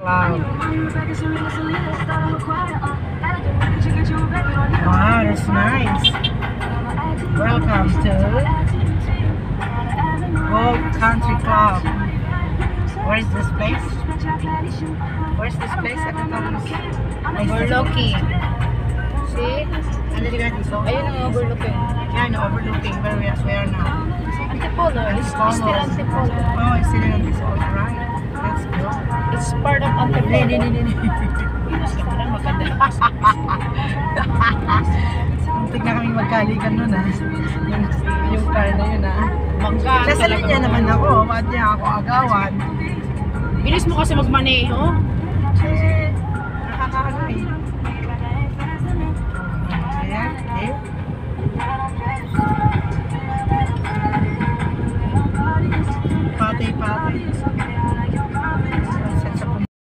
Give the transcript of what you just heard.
Wow. Wow, that's nice. Welcome to Gold Country Club. Where's this place? Where's this place? Overlooking. See? Ano din natin ito? Ayun ang overlooking. Yan, overlooking. Where we are now. Antipolo. It's still Antipolo. Oh, it's still in this all right. Let's go. It's part of Antipolo. Hindi. Mas ka parang maganda. Muntik na kaming magkalikan nun yung car na yun Mangga. Nasa linya naman ako. Ba't niya ako agawan? Bilis mo kasi magmaneho. Nakakaano eh. Ayan, eh.